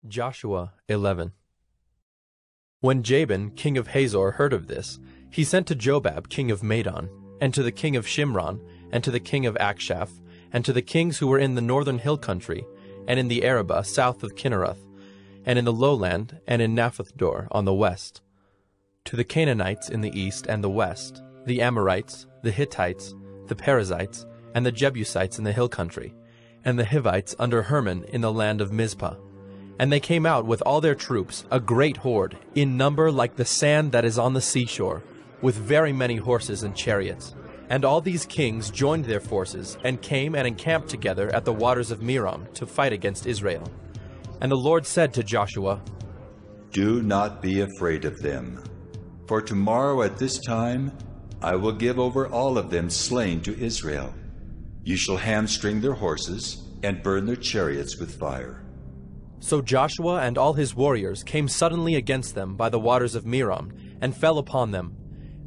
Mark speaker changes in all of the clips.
Speaker 1: Joshua 11. When Jabin, king of Hazor, heard of this, he sent to Jobab, king of Madon, and to the king of Shimron, and to the king of Akshaph, and to the kings who were in the northern hill country, and in the Arabah south of Kinneroth, and in the lowland, and in Naphthdor on the west, to the Canaanites in the east and the west, the Amorites, the Hittites, the Perizzites, and the Jebusites in the hill country, and the Hivites under Hermon in the land of Mizpah. And they came out with all their troops, a great horde, in number like the sand that is on the seashore, with very many horses and chariots. And all these kings joined their forces, and came and encamped together at the waters of Merom to fight against Israel. And the Lord said to Joshua,
Speaker 2: "Do not be afraid of them, for tomorrow at this time I will give over all of them slain to Israel. You shall hamstring their horses and burn their chariots with fire."
Speaker 1: So Joshua and all his warriors came suddenly against them by the waters of Merom, and fell upon them.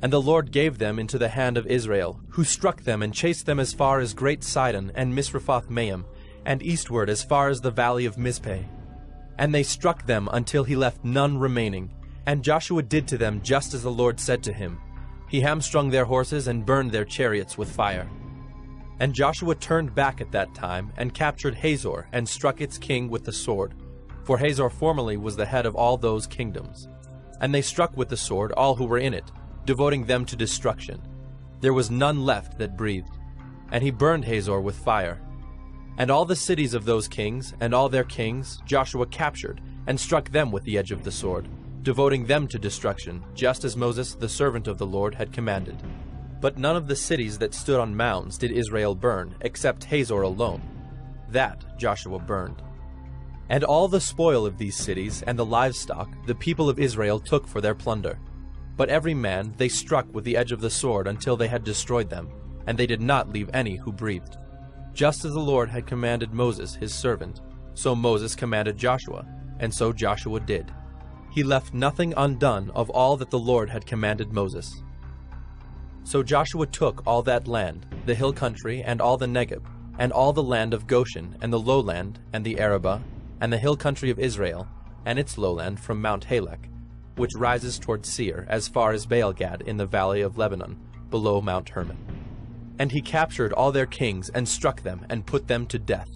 Speaker 1: And the Lord gave them into the hand of Israel, who struck them and chased them as far as Great Sidon and Misrephoth-Maim, and eastward as far as the valley of Mizpeh. And they struck them until he left none remaining. And Joshua did to them just as the Lord said to him. He hamstrung their horses and burned their chariots with fire. And Joshua turned back at that time, and captured Hazor, and struck its king with the sword. For Hazor formerly was the head of all those kingdoms. And they struck with the sword all who were in it, devoting them to destruction. There was none left that breathed. And he burned Hazor with fire. And all the cities of those kings, and all their kings, Joshua captured, and struck them with the edge of the sword, devoting them to destruction, just as Moses, the servant of the Lord, had commanded. But none of the cities that stood on mounds did Israel burn, except Hazor alone. That Joshua burned. And all the spoil of these cities and the livestock the people of Israel took for their plunder. But every man they struck with the edge of the sword until they had destroyed them, and they did not leave any who breathed. Just as the Lord had commanded Moses his servant, so Moses commanded Joshua, and so Joshua did. He left nothing undone of all that the Lord had commanded Moses. So Joshua took all that land, the hill country, and all the Negeb, and all the land of Goshen, and the lowland, and the Arabah, and the hill country of Israel, and its lowland from Mount Halak, which rises toward Seir, as far as Baal-gad in the valley of Lebanon, below Mount Hermon. And he captured all their kings, and struck them, and put them to death.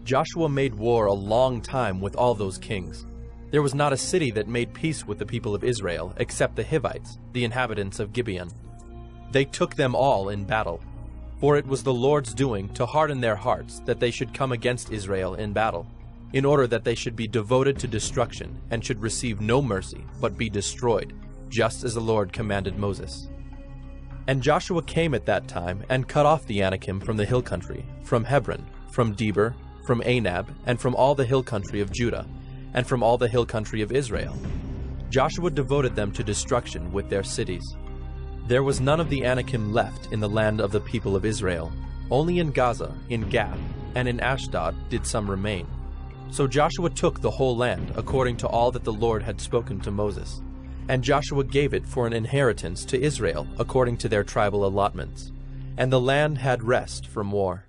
Speaker 1: Joshua made war a long time with all those kings. There was not a city that made peace with the people of Israel, except the Hivites, the inhabitants of Gibeon. They took them all in battle. For it was the Lord's doing to harden their hearts, that they should come against Israel in battle, in order that they should be devoted to destruction, and should receive no mercy, but be destroyed, just as the Lord commanded Moses. And Joshua came at that time, and cut off the Anakim from the hill country, from Hebron, from Debir, from Anab, and from all the hill country of Judah, and from all the hill country of Israel. Joshua devoted them to destruction with their cities. There was none of the Anakim left in the land of the people of Israel. Only in Gaza, in Gath, and in Ashdod did some remain. So Joshua took the whole land, according to all that the Lord had spoken to Moses. And Joshua gave it for an inheritance to Israel, according to their tribal allotments. And the land had rest from war.